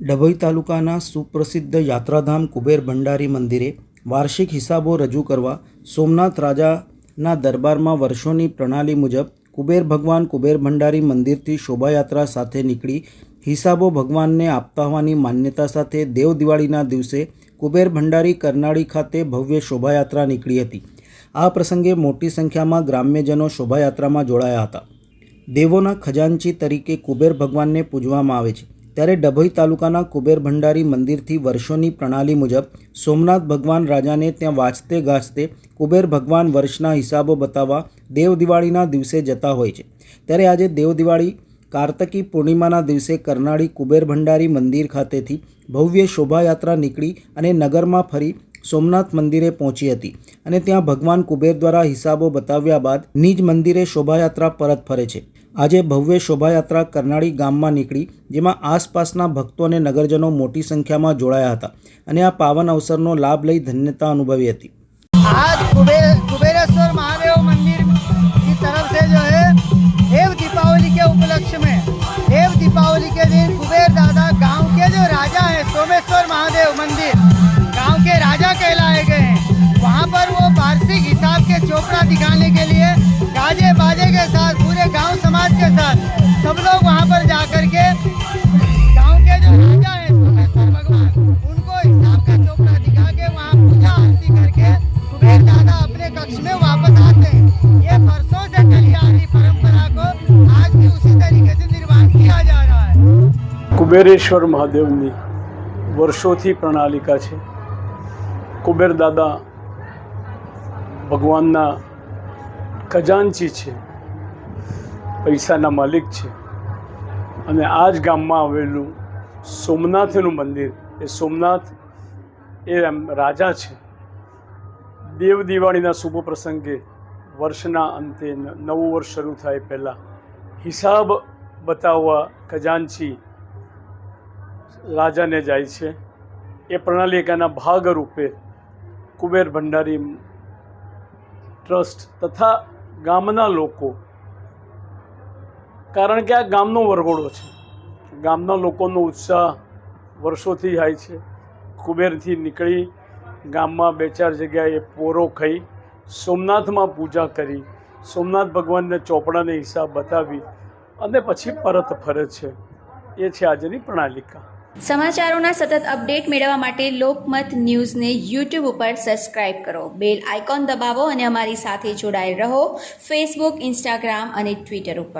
ડભોઈ તાલુકાના સુપ્રસિદ્ધ યાત્રાધામ કુબેર ભંડારી મંદિરે વાર્ષિક હિસાબો રજૂ કરવા સોમનાથ રાજાના દરબારમાં વર્ષોની પ્રણાલી મુજબ કુબેર ભગવાન કુબેર ભંડારી મંદિરથી શોભાયાત્રા સાથે નીકળી હિસાબો ભગવાનને આપતા હોવાની માન્યતા સાથે દેવ દિવાળીના દિવસે કુબેર ભંડારી કરનાળી ખાતે ભવ્ય શોભાયાત્રા નીકળી હતી। આ પ્રસંગે મોટી સંખ્યામાં ગ્રામ્યજનો શોભાયાત્રામાં જોડાયા હતા। દેવોના ખજાનચી તરીકે કુબેર ભગવાનને પૂજવામાં આવે છે, ત્યારે ડભોઈ તાલુકાના કુબેર ભંડારી મંદિરથી વર્ષોની પ્રણાલી મુજબ સોમનાથ ભગવાન રાજાને ત્યાં વાંચતે ગાજતે કુબેર ભગવાન વર્ષના હિસાબો બતાવવા દેવ દિવાળીના દિવસે જતા હોય છે। ત્યારે આજે દેવ દિવાળી કાર્તકી પૂર્ણિમાના દિવસે કરનાળી કુબેર ભંડારી મંદિર ખાતેથી ભવ્ય શોભાયાત્રા નીકળી અને નગરમાં ફરી સોમનાથ મંદિરે પહોંચી હતી અને ત્યાં ભગવાન કુબેર દ્વારા હિસાબો બતાવ્યા બાદ નિજ મંદિરે શોભાયાત્રા પરત ફરે છે। આજે ભવ્ય શોભાયાત્રા કરનાળી ગામમાં નીકળી, જેમાં આસપાસના ભક્તો અને નગરજનો મોટી સંખ્યામાં જોડાયા હતા અને આ પાવન અવસરનો લાભ લઈ ધન્યતા અનુભવી હતી। आज कुबेरेश्वर महादेव मंदिर की तरफ से जो है देव दीपावली के उपलक्ष्य में देव दीपावली के दिन कुबेर दादा गांव के जो राजा है सोमेश्वर महादेव मंदिर गांव के राजा कहलाए गए हैं। वहां पर वो वार्षिक हिसाब के चोपड़ा दिखाने के लिए गाजे बाजे के साथ पूरे गांव समाज के साथ सब लोग वहां पर जाकर के गांव के जो राजा है सोमेश्वर भगवान उनको हिसाब का चोपड़ा दिखा के वहां पूजा आरती करके कुबेर दादा अपने कक्ष में वापस आते हैं। ये वर्षों से चली आ रही परंपरा को आज भी उसी तरीके से निर्वाह किया जा रहा है। कुबेरेश्वर महादेवनी वर्षोथी प्रणालिका है। कुबेर दादा भगवानना खजानची है, पैसाना मालिक है અને આ જ ગામમાં આવેલું સોમનાથનું મંદિર એ સોમનાથ એ રાજા છે। દેવ દિવાળીના શુભ પ્રસંગે વર્ષના અંતે નવું વર્ષ શરૂ થાય પહેલાં હિસાબ બતાવવા ખજાનચી રાજાને જાય છે। એ પ્રણાલિકાના ભાગરૂપે કુબેર ભંડારી ટ્રસ્ટ તથા ગામના લોકો, કારણ કે આ ગામનો વરઘોડો છે, ગામના લોકોનો ઉત્સાહ વર્ષોથી થાય છે। કુબેરથી નીકળી ગામમાં બે ચાર જગ્યાએ પોરો ખાઈ સોમનાથમાં પૂજા કરી સોમનાથ ભગવાનને ચોપડાને હિસાબ બતાવી અને પછી પરત ફરે છે। એ છે આજની પ્રણાલિકા। સમાચારોના સતત અપડેટ મેળવવા માટે લોકમત ન્યૂઝને યુટ્યુબ ઉપર સબસ્ક્રાઇબ કરો, બેલ આઇકોન દબાવો અને અમારી સાથે જોડાયેલ રહો ફેસબુક, ઇન્સ્ટાગ્રામ અને ટ્વિટર ઉપર।